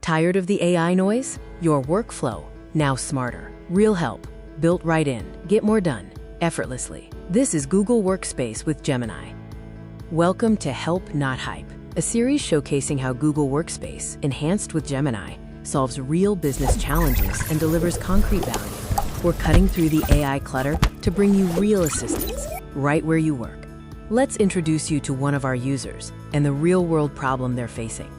Tired of the AI noise? Your workflow, now smarter. Real help, built right in. Get more done, effortlessly. This is Google Workspace with Gemini. Welcome to Help Not Hype, a series showcasing how Google Workspace, enhanced with Gemini, solves real business challenges and delivers concrete value. We're cutting through the AI clutter to bring you real assistance, right where you work. Let's introduce you to one of our users and the real-world problem they're facing.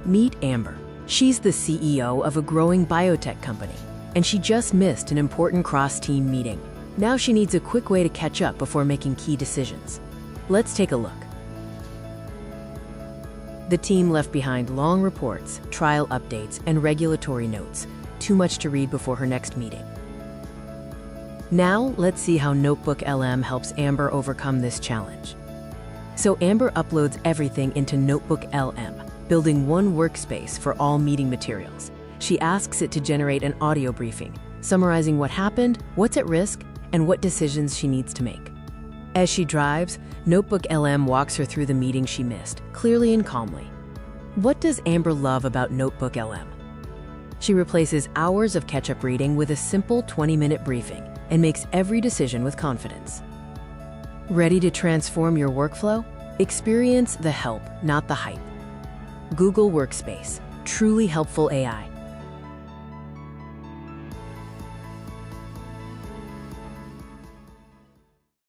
Meet Amber. She's the CEO of a growing biotech company, and she just missed an important cross-team meeting. Now she needs a quick way to catch up before making key decisions. Let's take a look. The team left behind long reports, trial updates, and regulatory notes. Too much to read before her next meeting. Now, let's see how NotebookLM helps Amber overcome this challenge. So Amber uploads everything into NotebookLM, building one workspace for all meeting materials. She asks it to generate an audio briefing, summarizing what happened, what's at risk, and what decisions she needs to make. As she drives, NotebookLM walks her through the meeting she missed, clearly and calmly. What does Amber love about NotebookLM? She replaces hours of catch-up reading with a simple 20-minute briefing and makes every decision with confidence. Ready to transform your workflow? Experience the help, not the hype. Google Workspace, truly helpful AI.